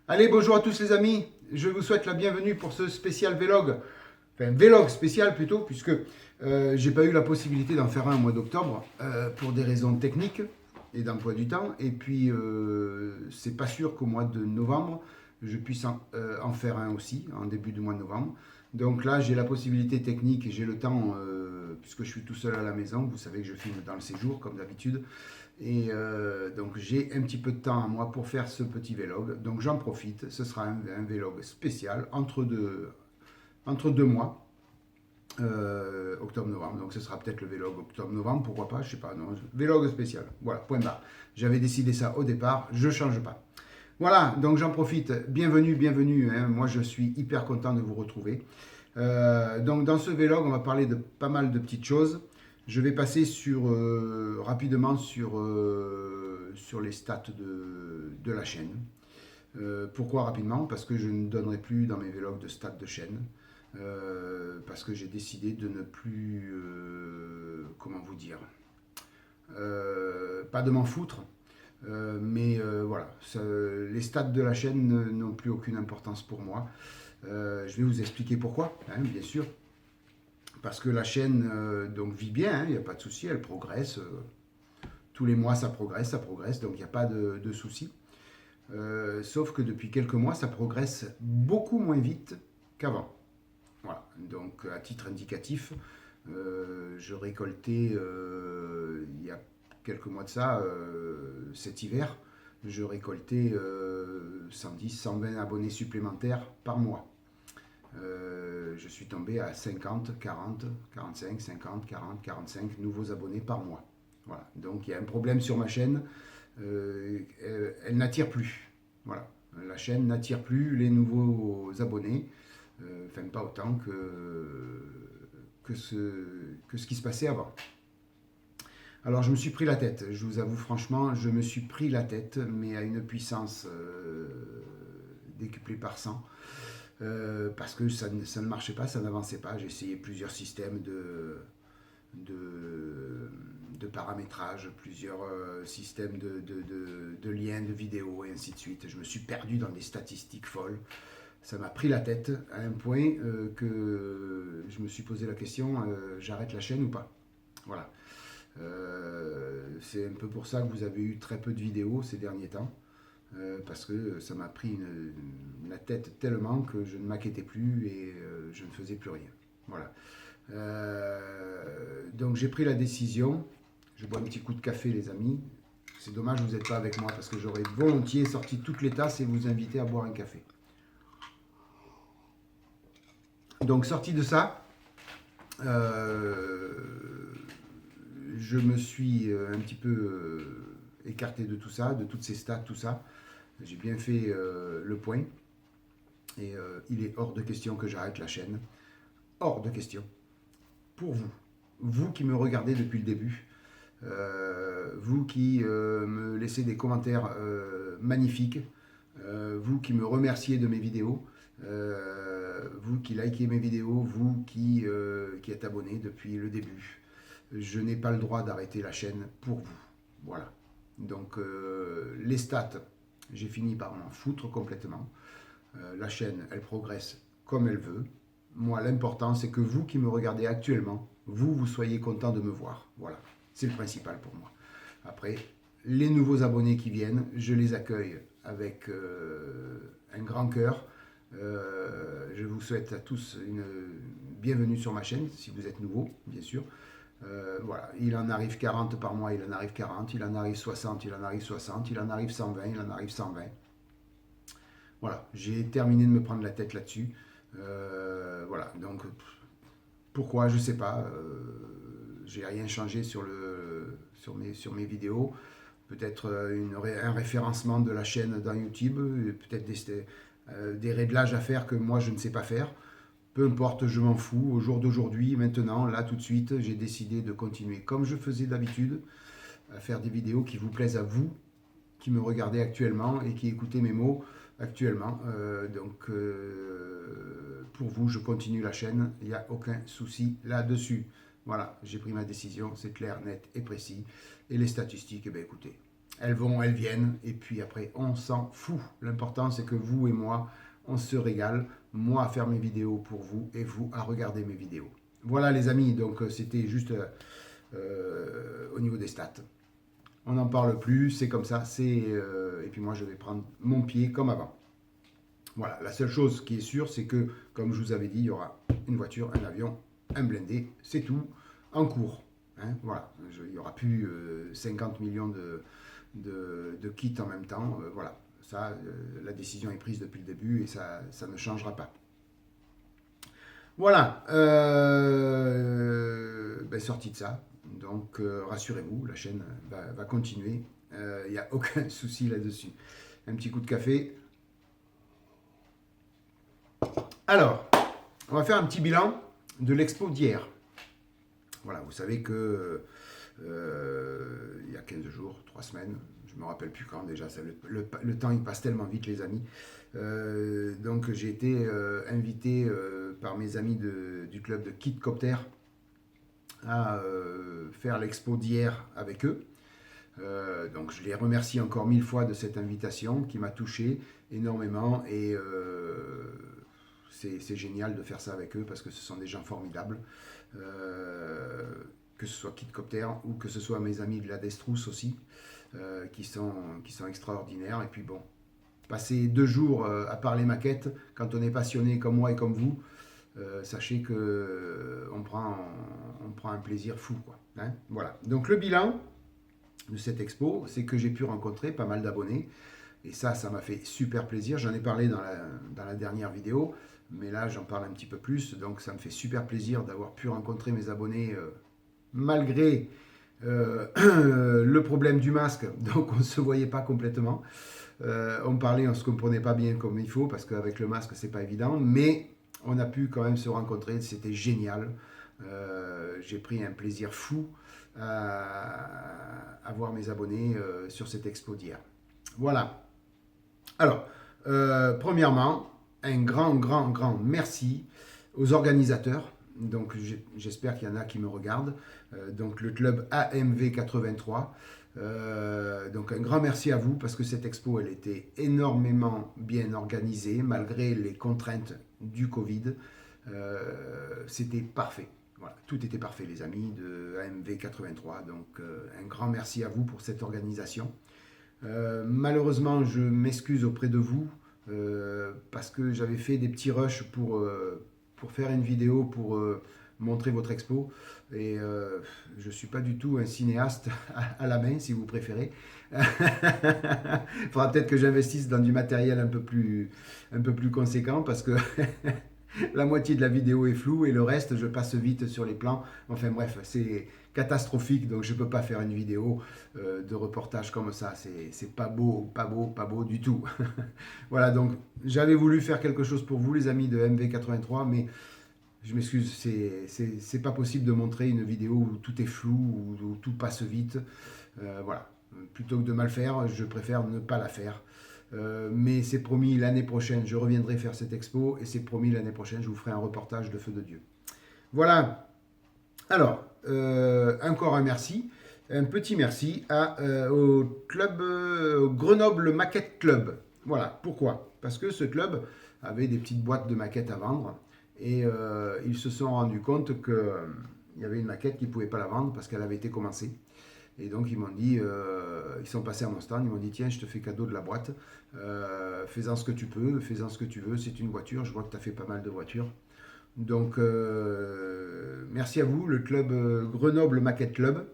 Allez, bonjour à tous les amis, je vous souhaite la bienvenue pour ce spécial vlog, enfin vlog spécial plutôt, puisque j'ai pas eu la possibilité d'en faire un au mois d'octobre pour des raisons techniques et d'emploi du temps, et puis c'est pas sûr qu'au mois de novembre je puisse en faire un aussi, en début du mois de novembre. Donc là j'ai la possibilité technique et j'ai le temps, puisque je suis tout seul à la maison, vous savez que je filme dans le séjour comme d'habitude, et donc j'ai un petit peu de temps à moi pour faire ce petit vlog. Donc j'en profite. Ce sera un vlog spécial entre deux mois, octobre-novembre. Donc ce sera peut-être le vlog octobre-novembre, pourquoi pas, je sais pas. Non, vlog spécial. Voilà, point barre. J'avais décidé ça au départ, je change pas. Voilà, donc j'en profite. Bienvenue, bienvenue, hein. Moi je suis hyper content de vous retrouver. Donc dans ce vlog, on va parler de pas mal de petites choses. Je vais passer rapidement sur les stats de la chaîne. Pourquoi rapidement? Parce que je ne donnerai plus dans mes vlogs de stats de chaîne. Parce que j'ai décidé de ne plus, comment vous dire, pas de m'en foutre, mais voilà, les stats de la chaîne n'ont plus aucune importance pour moi. Je vais vous expliquer pourquoi, hein, bien sûr. Parce que la chaîne donc vit bien, il n'y a pas de souci, elle progresse. Tous les mois, ça progresse, donc il n'y a pas de souci. Sauf que depuis quelques mois, ça progresse beaucoup moins vite qu'avant. Voilà, donc à titre indicatif, je récoltais il y a quelques mois de ça, cet hiver, je récoltais 110, 120 abonnés supplémentaires par mois. Je suis tombé à 50, 40, 45, 50, 40, 45 nouveaux abonnés par mois. Voilà. Donc il y a un problème sur ma chaîne, elle n'attire plus. Voilà. La chaîne n'attire plus les nouveaux abonnés, enfin pas autant que ce qui se passait avant. Alors je me suis pris la tête, je vous avoue franchement, je me suis pris la tête, mais à une puissance décuplée par 100. Parce que ça ne marchait pas, ça n'avançait pas. J'ai essayé plusieurs systèmes de paramétrage, plusieurs systèmes de liens, de vidéos et ainsi de suite. Je me suis perdu dans des statistiques folles. Ça m'a pris la tête à un point que je me suis posé la question, j'arrête la chaîne ou pas? Voilà. C'est un peu pour ça que vous avez eu très peu de vidéos ces derniers temps. Parce que ça m'a pris la tête tellement que je ne m'inquiétais plus et je ne faisais plus rien. Voilà. Donc j'ai pris la décision. Je bois un petit coup de café, les amis. C'est dommage, vous n'êtes pas avec moi parce que j'aurais volontiers sorti toutes les tasses et vous invité à boire un café. Donc sorti de ça, je me suis un petit peu écarté de tout ça, de toutes ces stats, tout ça. J'ai bien fait le point. Et il est hors de question que j'arrête la chaîne. Hors de question. Pour vous. Vous qui me regardez depuis le début. Vous qui me laissez des commentaires magnifiques. Vous qui me remerciez de mes vidéos. Vous qui likez mes vidéos. Vous qui êtes abonnés depuis le début. Je n'ai pas le droit d'arrêter la chaîne pour vous. Voilà. Donc les stats, j'ai fini par m'en foutre complètement. La chaîne, elle progresse comme elle veut. Moi, l'important, c'est que vous qui me regardez actuellement, vous soyez content de me voir. Voilà, c'est le principal pour moi. Après, les nouveaux abonnés qui viennent, je les accueille avec un grand cœur. Je vous souhaite à tous une bienvenue sur ma chaîne, si vous êtes nouveau, bien sûr. Voilà, il en arrive 40 par mois, il en arrive 40, il en arrive 60, il en arrive 60, il en arrive 120, il en arrive 120. Voilà, j'ai terminé de me prendre la tête là-dessus. Voilà, donc pourquoi, je ne sais pas. J'ai rien changé sur mes vidéos. Peut-être un référencement de la chaîne dans YouTube, peut-être des réglages à faire que moi je ne sais pas faire. Peu importe, je m'en fous. Au jour d'aujourd'hui, maintenant, là tout de suite, j'ai décidé de continuer comme je faisais d'habitude, à faire des vidéos qui vous plaisent à vous, qui me regardez actuellement et qui écoutez mes mots actuellement. Pour vous, je continue la chaîne, il n'y a aucun souci là-dessus. Voilà, j'ai pris ma décision, c'est clair, net et précis. Et les statistiques, eh bien, écoutez, elles viennent, et puis après, on s'en fout. L'important, c'est que vous et moi, on se régale, moi à faire mes vidéos pour vous, et vous à regarder mes vidéos. Voilà les amis, donc c'était juste au niveau des stats. On n'en parle plus, c'est comme ça, et puis moi je vais prendre mon pied comme avant. Voilà, la seule chose qui est sûre, c'est que, comme je vous avais dit, il y aura une voiture, un avion, un blindé, c'est tout, en cours. Hein, voilà, il n'y aura plus 50 millions de kits en même temps. Voilà, ça, la décision est prise depuis le début et ça ne changera pas. Voilà, sorti de ça. Donc rassurez-vous, la chaîne va continuer. Il n'y a aucun souci là-dessus. Un petit coup de café. Alors, on va faire un petit bilan de l'expo d'hier. Voilà, vous savez que il y a 15 jours, 3 semaines, je ne me rappelle plus quand déjà, le temps il passe tellement vite les amis. Donc j'ai été invité par mes amis du club de Kitcopter à faire l'expo d'hier avec eux. Donc je les remercie encore 1000 fois de cette invitation qui m'a touché énormément et c'est génial de faire ça avec eux parce que ce sont des gens formidables. Que ce soit Kitcopter ou que ce soit mes amis de la Destrous aussi, qui sont extraordinaires. Et puis bon, passer 2 jours à parler maquettes, quand on est passionné comme moi et comme vous, sachez que on prend un plaisir fou, quoi. Hein, voilà. Donc le bilan de cette expo, c'est que j'ai pu rencontrer pas mal d'abonnés. Et ça m'a fait super plaisir. J'en ai parlé dans la dernière vidéo, mais là j'en parle un petit peu plus. Donc ça me fait super plaisir d'avoir pu rencontrer mes abonnés malgré le problème du masque. Donc on ne se voyait pas complètement. On parlait, on ne se comprenait pas bien comme il faut parce qu'avec le masque c'est pas évident. Mais on a pu quand même se rencontrer. C'était génial. J'ai pris un plaisir fou à voir mes abonnés sur cette expo d'hier. Voilà. Alors, premièrement, un grand merci aux organisateurs. Donc, j'espère qu'il y en a qui me regardent. Donc, le club AMV 83. Donc, un grand merci à vous parce que cette expo, elle était énormément bien organisée malgré les contraintes du Covid. C'était parfait. Voilà, tout était parfait, les amis de AMV 83. Donc, un grand merci à vous pour cette organisation. Malheureusement, je m'excuse auprès de vous parce que j'avais fait des petits rushs pour faire une vidéo pour montrer votre expo et je ne suis pas du tout un cinéaste à la main si vous préférez. Il faudra peut-être que j'investisse dans du matériel un peu plus conséquent parce que la moitié de la vidéo est floue et le reste je passe vite sur les plans. Enfin bref, c'est catastrophique, donc je ne peux pas faire une vidéo de reportage comme ça, c'est pas beau du tout. Voilà, donc j'avais voulu faire quelque chose pour vous les amis de MV83, mais je m'excuse, c'est pas possible de montrer une vidéo où tout est flou, où tout passe vite. Voilà, plutôt que de mal faire, je préfère ne pas la faire. Mais c'est promis, l'année prochaine, je reviendrai faire cette expo, et c'est promis, l'année prochaine, je vous ferai un reportage de Feu de Dieu. Voilà. Alors, encore un merci, un petit merci au club Grenoble Maquette Club. Voilà, pourquoi? Parce que ce club avait des petites boîtes de maquettes à vendre et ils se sont rendus compte qu'il y avait une maquette qu'ils ne pouvaient pas la vendre parce qu'elle avait été commencée. Et donc ils m'ont dit, ils sont passés à mon stand, ils m'ont dit tiens, je te fais cadeau de la boîte, fais-en ce que tu peux, fais-en ce que tu veux, c'est une voiture, je vois que tu as fait pas mal de voitures. Donc, merci à vous, le club Grenoble Maquette Club,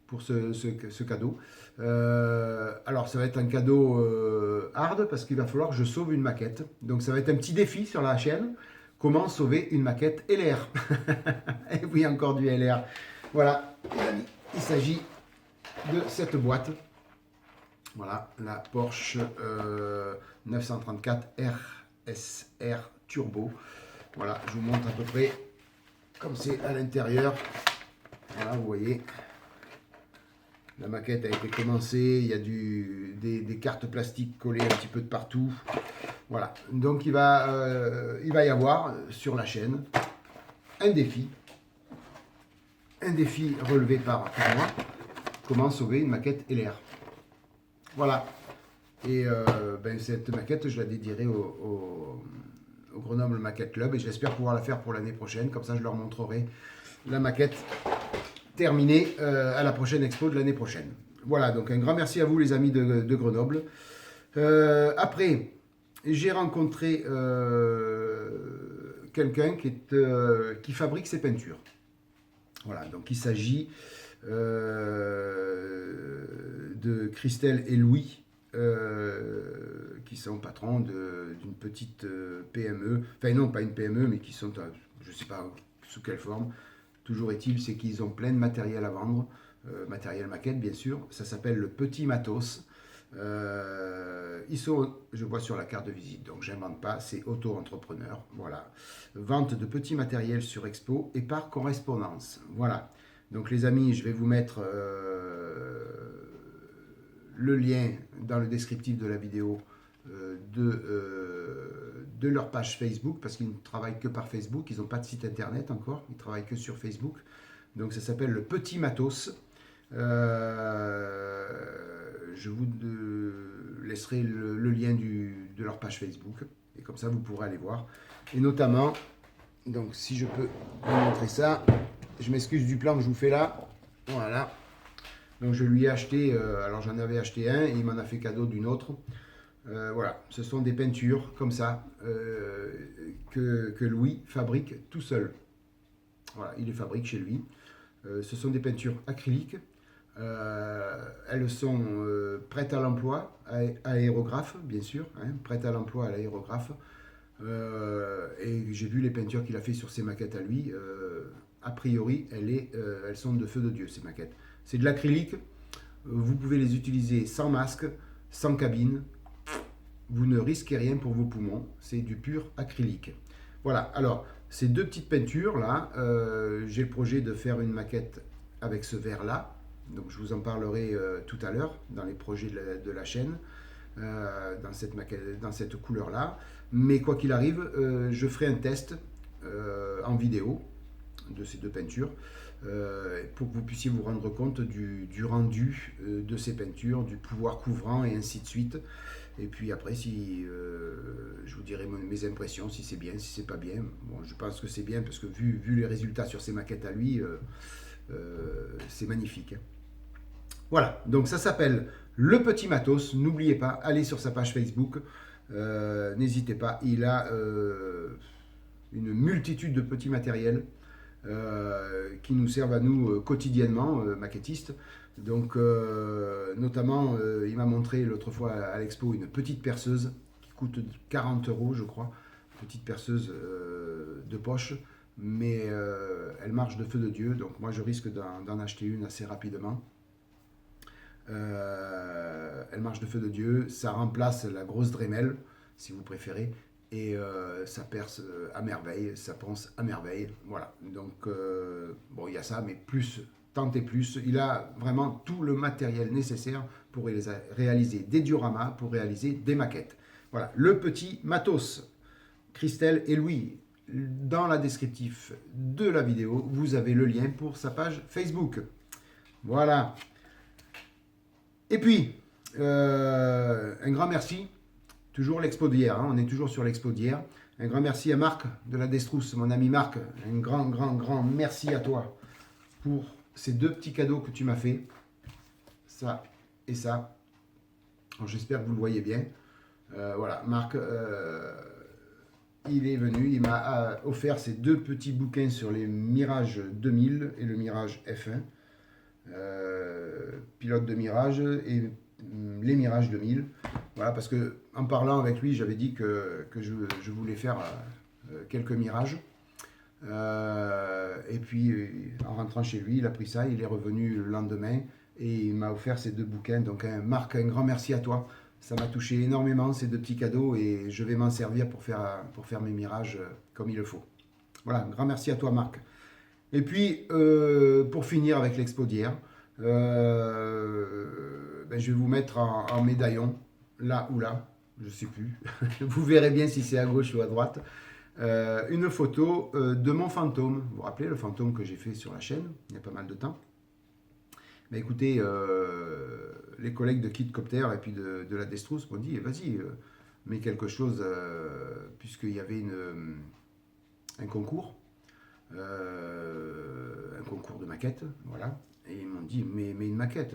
pour ce cadeau. Alors, ça va être un cadeau hard, parce qu'il va falloir que je sauve une maquette. Donc, ça va être un petit défi sur la chaîne. Comment sauver une maquette LR? Et oui, encore du LR. Voilà, il s'agit de cette boîte. Voilà, la Porsche 934 RSR Turbo. Voilà, je vous montre à peu près comme c'est à l'intérieur. Voilà, vous voyez, la maquette a été commencée, il y a des cartes plastiques collées un petit peu de partout. Voilà, donc il va y avoir sur la chaîne un défi relevé par moi, comment sauver une maquette LR. Voilà. Et cette maquette, je la dédierai au Grenoble Maquette Club et j'espère pouvoir la faire pour l'année prochaine. Comme ça, je leur montrerai la maquette terminée à la prochaine expo de l'année prochaine. Voilà, donc un grand merci à vous les amis de Grenoble. Après, j'ai rencontré quelqu'un qui fabrique ses peintures. Voilà, donc il s'agit de Christelle et Louis, qui sont patrons d'une petite PME. Enfin non, pas une PME, mais qui sont, je ne sais pas sous quelle forme. Toujours est-il, c'est qu'ils ont plein de matériel à vendre, matériel maquette bien sûr. Ça s'appelle le Petit Matos. Ils sont, je vois sur la carte de visite, donc j'invente pas, c'est auto-entrepreneur. Voilà. Vente de petits matériels sur Expo et par correspondance. Voilà. Donc les amis, je vais vous mettre le lien dans le descriptif de la vidéo de leur page Facebook, parce qu'ils ne travaillent que par Facebook, ils n'ont pas de site internet encore, ils travaillent que sur Facebook. Donc ça s'appelle le Petit Matos. Je vous laisserai le lien de leur page Facebook, et comme ça vous pourrez aller voir. Et notamment, donc si je peux vous montrer ça, je m'excuse du plan que je vous fais là, voilà. Donc je lui ai acheté, alors j'en avais acheté un, et il m'en a fait cadeau d'une autre. Voilà, ce sont des peintures comme ça que Louis fabrique tout seul. Voilà, il les fabrique chez lui. Ce sont des peintures acryliques. Elles sont prêtes à l'emploi, à aérographe, bien sûr, hein, prêtes à l'emploi à l'aérographe. Et j'ai vu les peintures qu'il a fait sur ses maquettes à lui. A priori, elles sont de feu de Dieu, ces maquettes. C'est de l'acrylique. Vous pouvez les utiliser sans masque, sans cabine. Vous ne risquez rien pour vos poumons. C'est du pur acrylique. Voilà, alors, ces deux petites peintures là, j'ai le projet de faire une maquette avec ce verre là. Donc je vous en parlerai tout à l'heure dans les projets de la chaîne, dans cette couleur là. Mais quoi qu'il arrive, je ferai un test en vidéo de ces deux peintures pour que vous puissiez vous rendre compte du rendu de ces peintures, du pouvoir couvrant et ainsi de suite. Et puis après, si je vous dirai mes impressions, si c'est bien, si c'est pas bien. Bon, je pense que c'est bien parce que vu les résultats sur ces maquettes à lui, c'est magnifique. Voilà, donc ça s'appelle Le Petit Matos. N'oubliez pas, allez sur sa page Facebook. N'hésitez pas, il a une multitude de petits matériels qui nous servent à nous quotidiennement, maquettistes. Donc, notamment, il m'a montré l'autre fois à l'expo une petite perceuse qui coûte 40 euros, je crois. Petite perceuse de poche, mais elle marche de feu de Dieu. Donc, moi, je risque d'en acheter une assez rapidement. Elle marche de feu de Dieu. Ça remplace la grosse Dremel, si vous préférez. Et ça perce à merveille, ça ponce à merveille. Voilà. Donc, bon, il y a ça, mais plus. Tant et plus, il a vraiment tout le matériel nécessaire pour réaliser des dioramas, pour réaliser des maquettes. Voilà, le Petit Matos. Christelle et Louis, dans la descriptif de la vidéo, vous avez le lien pour sa page Facebook. Voilà. Et puis, un grand merci. Toujours l'expo d'hier, hein, on est toujours sur l'expo d'hier. Un grand merci à Marc de la Destrousse, mon ami Marc. Un grand merci à toi pour ces deux petits cadeaux que tu m'as fait, ça et ça. J'espère que vous le voyez bien. Voilà, Marc, il est venu, il m'a offert ces deux petits bouquins sur les Mirage 2000 et le Mirage F1. Pilote de Mirage et les Mirage 2000. Voilà, parce que en parlant avec lui, j'avais dit que je voulais faire quelques Mirages. Et puis, en rentrant chez lui, il a pris ça, il est revenu le lendemain et il m'a offert ces deux bouquins. Donc, Marc, un grand merci à toi. Ça m'a touché énormément, ces deux petits cadeaux, et je vais m'en servir pour faire mes mirages comme il le faut. Voilà, un grand merci à toi, Marc. Et puis, pour finir avec l'expo d'hier, je vais vous mettre en médaillon, là ou là, je ne sais plus. Vous verrez bien si c'est à gauche ou à droite. Une photo de mon fantôme. Vous vous rappelez le fantôme que j'ai fait sur la chaîne il y a pas mal de temps. Mais écoutez, les collègues de Kitcopter et puis de la Destrous m'ont dit, vas-y, mets quelque chose, puisqu'il y avait un concours de maquette, voilà. Et ils m'ont dit, mais une maquette,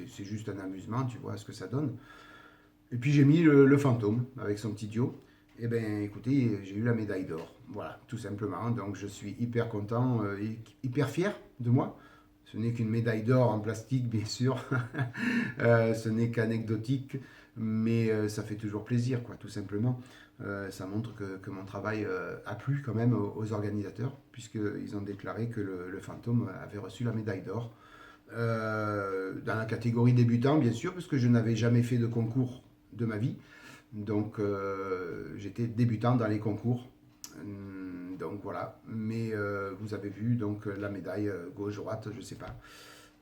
c'est juste un amusement, tu vois ce que ça donne. Et puis j'ai mis le fantôme avec son petit duo. Et bien écoutez, j'ai eu la médaille d'or. Voilà, tout simplement. Donc je suis hyper content, hyper fier de moi. Ce n'est qu'une médaille d'or en plastique, bien sûr. Ce n'est qu'anecdotique, mais ça fait toujours plaisir, quoi, tout simplement. Ça montre que mon travail a plu quand même aux organisateurs, puisqu'ils ont déclaré que le fantôme avait reçu la médaille d'or. Dans la catégorie débutant, bien sûr, parce que je n'avais jamais fait de concours de ma vie. Donc j'étais débutant dans les concours. Donc voilà. Mais vous avez vu donc la médaille gauche-droite, je sais pas.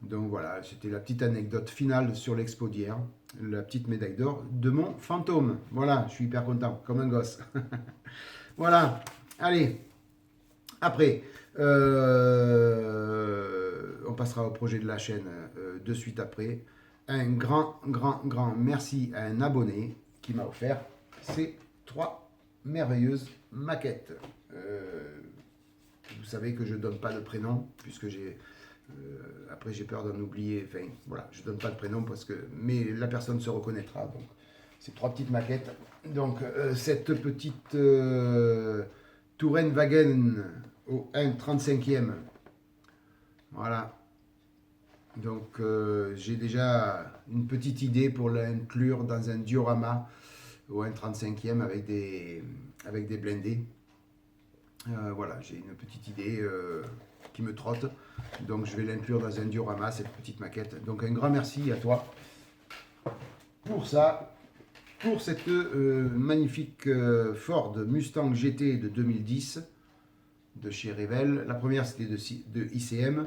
Donc voilà, c'était la petite anecdote finale sur l'expo d'hier. La petite médaille d'or de mon fantôme. Voilà, je suis hyper content, comme un gosse. Voilà, allez. Après, on passera au projet de la chaîne de suite après. Un grand, grand, grand merci à un abonné qui m'a offert ces 3 merveilleuses maquettes. Vous savez que je ne donne pas de prénom, puisque après j'ai peur d'en oublier. Enfin, voilà, je ne donne pas de prénom, mais la personne se reconnaîtra. Donc, ces 3 petites maquettes. Donc, cette petite Tourenwagen au 1,35e. Voilà. Donc j'ai déjà une petite idée pour l'inclure dans un diorama au 1,35e avec des blindés. Voilà, j'ai une petite idée qui me trotte. Donc je vais l'inclure dans un diorama, cette petite maquette. Donc un grand merci à toi pour ça, pour cette magnifique Ford Mustang GT de 2010 de chez Revell. La première c'était de ICM.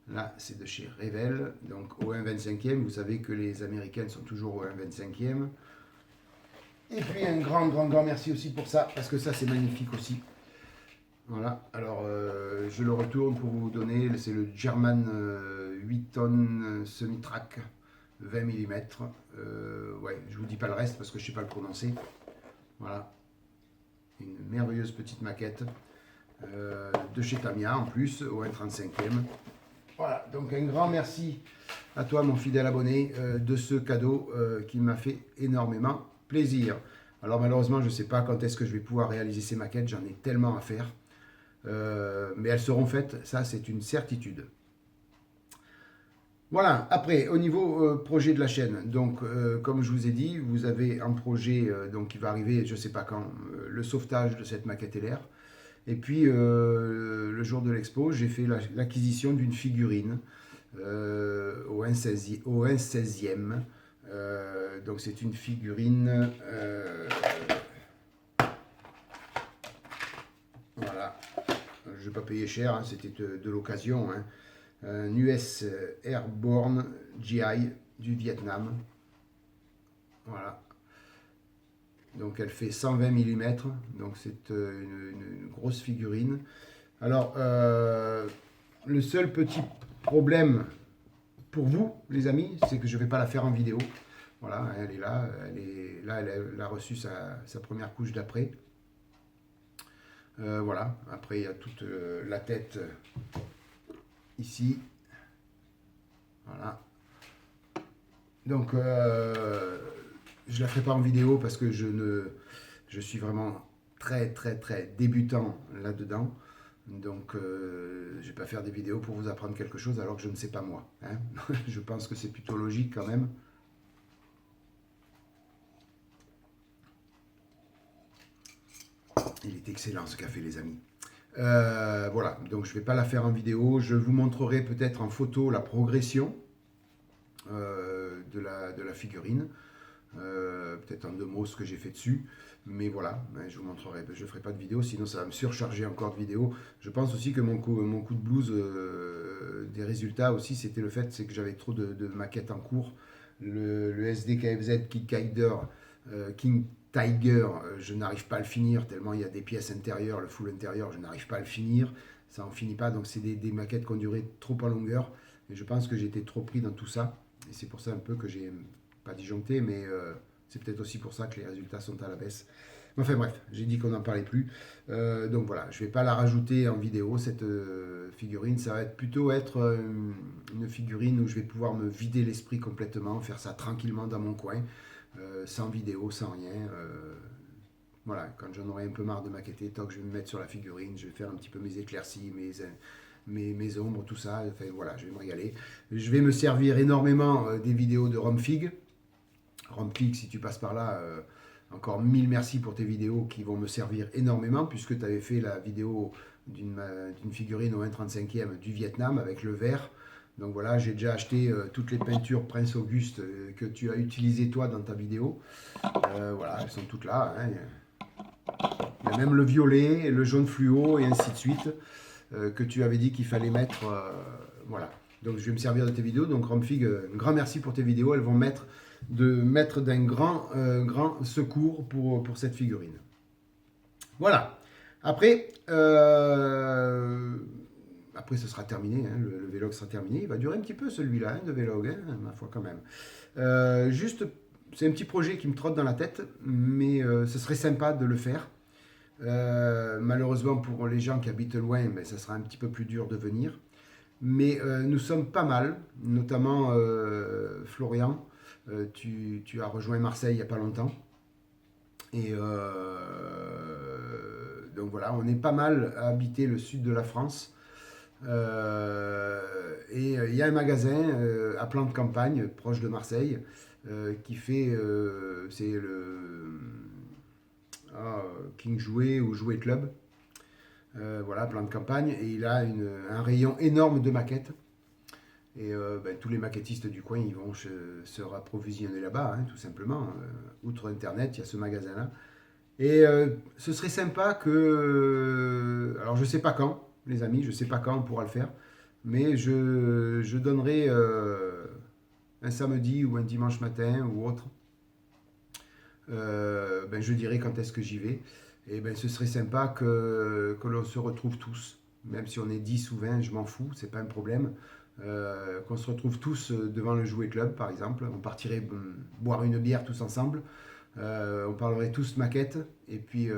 Là, c'est de chez Revell, donc au 1,25e. Vous savez que les Américaines sont toujours au 1,25e. Et puis un grand, grand, grand merci aussi pour ça, parce que ça, c'est magnifique aussi. Voilà, alors je le retourne pour vous donner, c'est le German 8 tonnes semi-track 20 mm. Ouais, je vous dis pas le reste parce que je sais pas le prononcer. Voilà, une merveilleuse petite maquette de chez Tamiya en plus, au 1,35e. Voilà, donc un grand merci à toi, mon fidèle abonné, de ce cadeau qui m'a fait énormément plaisir. Alors malheureusement, je ne sais pas quand est-ce que je vais pouvoir réaliser ces maquettes, j'en ai tellement à faire. Mais elles seront faites, ça c'est une certitude. Voilà, après, au niveau projet de la chaîne, donc comme je vous ai dit, vous avez un projet donc, qui va arriver, je ne sais pas quand, le sauvetage de cette maquette LR. Et puis, le jour de l'expo, j'ai fait l'acquisition d'une figurine au 1,16e. Donc, c'est une figurine... voilà. Je n'ai pas payé cher, hein, c'était de l'occasion. Hein. Un US Airborne GI du Vietnam. Voilà. Donc elle fait 120 mm, donc c'est une grosse figurine. Alors, le seul petit problème pour vous, les amis, c'est que je ne vais pas la faire en vidéo. Voilà, elle est là, elle a reçu sa première couche d'après. Voilà, après il y a toute la tête ici. Voilà. Donc, je ne la ferai pas en vidéo parce que je suis vraiment très très très débutant là-dedans. Donc je ne vais pas faire des vidéos pour vous apprendre quelque chose alors que je ne sais pas moi. Hein. Je pense que c'est plutôt logique quand même. Il est excellent ce café les amis. Voilà, donc je ne vais pas la faire en vidéo. Je vous montrerai peut-être en photo la progression de la figurine. Peut-être en 2 mots ce que j'ai fait dessus, mais voilà, je vous montrerai. Je ne ferai pas de vidéo, sinon ça va me surcharger encore de vidéos. Je pense aussi que mon coup de blues des résultats aussi, c'était le fait c'est que j'avais trop de maquettes en cours. Le SDKFZ King Tiger, je n'arrive pas à le finir tellement il y a des pièces intérieures, le full intérieur, je n'arrive pas à le finir, ça en finit pas, donc c'est des maquettes qui ont duré trop en longueur, et je pense que j'étais trop pris dans tout ça. Et c'est pour ça un peu que j'ai pas disjoncté, mais c'est peut-être aussi pour ça que les résultats sont à la baisse. Enfin bref, j'ai dit qu'on n'en parlait plus. Donc voilà, je ne vais pas la rajouter en vidéo, cette figurine. Ça va plutôt être une figurine où je vais pouvoir me vider l'esprit complètement, faire ça tranquillement dans mon coin, sans vidéo, sans rien. Voilà, quand j'en aurai un peu marre de maqueter, tant que je vais me mettre sur la figurine, je vais faire un petit peu mes éclaircies, mes ombres, tout ça. Enfin voilà, je vais me régaler. Je vais me servir énormément des vidéos de Romfig. Romfig, si tu passes par là, encore mille merci pour tes vidéos qui vont me servir énormément, puisque tu avais fait la vidéo d'une figurine au 1/35e du Vietnam avec le vert. Donc voilà, j'ai déjà acheté toutes les peintures Prince Auguste que tu as utilisées toi dans ta vidéo. Voilà, elles sont toutes là. Hein. Il y a même le violet, le jaune fluo et ainsi de suite que tu avais dit qu'il fallait mettre. Voilà. Donc je vais me servir de tes vidéos. Donc Romfig, un grand merci pour tes vidéos. Elles vont mettre d'un grand secours pour cette figurine. Voilà. Après, après ce sera terminé. Hein, le vlog sera terminé. Il va durer un petit peu celui-là hein, de vlog, hein, ma foi quand même. Juste, c'est un petit projet qui me trotte dans la tête, mais ce serait sympa de le faire. Malheureusement pour les gens qui habitent loin, ben, ça sera un petit peu plus dur de venir. Mais nous sommes pas mal, notamment Florian. Tu as rejoint Marseille il n'y a pas longtemps. Et donc voilà, on est pas mal à habiter le sud de la France. Et il y a un magasin à plan de campagne, proche de Marseille, qui fait, c'est le King Jouet ou Jouet Club. Voilà, plan de campagne. Et il a un rayon énorme de maquettes. Et ben, tous les maquettistes du coin, ils vont se rapprovisionner là-bas, hein, tout simplement. Outre Internet, il y a ce magasin-là. Et ce serait sympa que... alors, je ne sais pas quand, les amis, je ne sais pas quand on pourra le faire. Mais je donnerai un samedi ou un dimanche matin ou autre. Ben, je dirai quand est-ce que j'y vais. Et ben, ce serait sympa que l'on se retrouve tous. Même si on est 10 ou 20, je m'en fous, c'est pas un problème. Qu'on se retrouve tous devant le Jouet Club, par exemple. On partirait boire une bière tous ensemble. On parlerait tous maquettes. Et puis,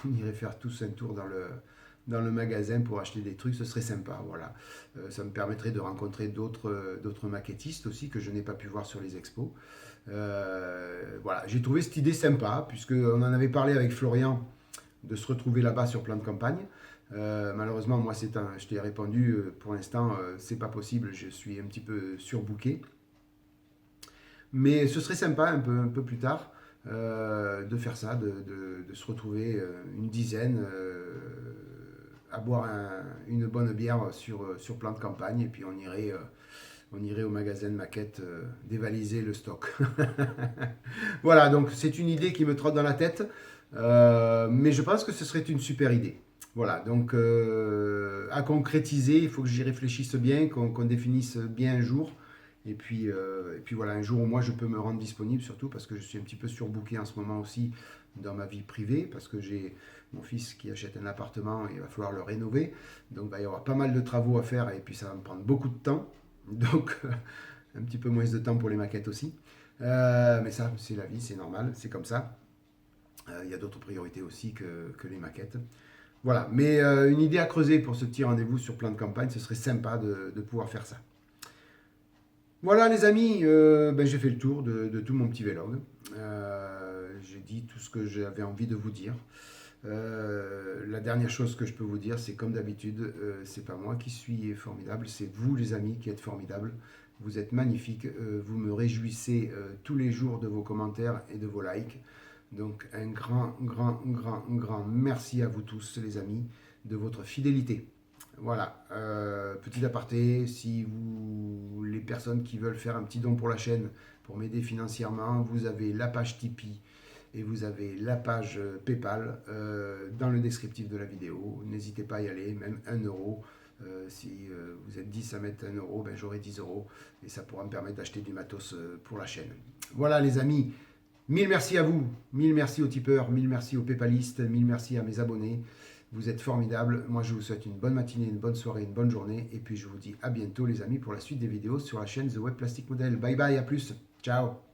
on irait faire tous un tour dans le magasin pour acheter des trucs. Ce serait sympa, voilà. Ça me permettrait de rencontrer d'autres maquettistes aussi que je n'ai pas pu voir sur les expos. Voilà, j'ai trouvé cette idée sympa, puisqu'on en avait parlé avec Florian de se retrouver là-bas sur plan de campagne. Malheureusement, moi, je t'ai répondu, pour l'instant, c'est pas possible, je suis un petit peu surbooké. Mais ce serait sympa, un peu plus tard, de faire ça, de se retrouver une dizaine à boire une bonne bière sur plan de campagne, et puis on irait au magasin de maquettes dévaliser le stock. Voilà, donc c'est une idée qui me trotte dans la tête, mais je pense que ce serait une super idée. Voilà, donc à concrétiser, il faut que j'y réfléchisse bien, qu'on définisse bien un jour. Et puis voilà, un jour où moi je peux me rendre disponible, surtout parce que je suis un petit peu surbooké en ce moment aussi dans ma vie privée, parce que j'ai mon fils qui achète un appartement et il va falloir le rénover. Donc il va y avoir pas mal de travaux à faire et puis ça va me prendre beaucoup de temps. Donc un petit peu moins de temps pour les maquettes aussi. Mais ça, c'est la vie, c'est normal, c'est comme ça. Il y a d'autres priorités aussi que les maquettes. Voilà, mais une idée à creuser pour ce petit rendez-vous sur plan de campagne, ce serait sympa de pouvoir faire ça. Voilà les amis, ben, j'ai fait le tour de tout mon petit vlog. J'ai dit tout ce que j'avais envie de vous dire. La dernière chose que je peux vous dire, c'est comme d'habitude, c'est pas moi qui suis formidable, c'est vous les amis qui êtes formidables. Vous êtes magnifiques, vous me réjouissez tous les jours de vos commentaires et de vos likes. Donc un grand merci à vous tous les amis de votre fidélité. Voilà, petit aparté, si les personnes qui veulent faire un petit don pour la chaîne, pour m'aider financièrement, vous avez la page Tipeee et vous avez la page Paypal dans le descriptif de la vidéo. N'hésitez pas à y aller, même 1 euro. Si vous êtes 10 à mettre 1 euro, ben j'aurai 10 euros et ça pourra me permettre d'acheter du matos pour la chaîne. Voilà les amis, mille merci à vous, mille merci aux tipeurs, mille merci aux paypalistes, mille merci à mes abonnés. Vous êtes formidables. Moi, je vous souhaite une bonne matinée, une bonne soirée, une bonne journée. Et puis, je vous dis à bientôt, les amis, pour la suite des vidéos sur la chaîne The Web Plastic Model. Bye bye, à plus. Ciao.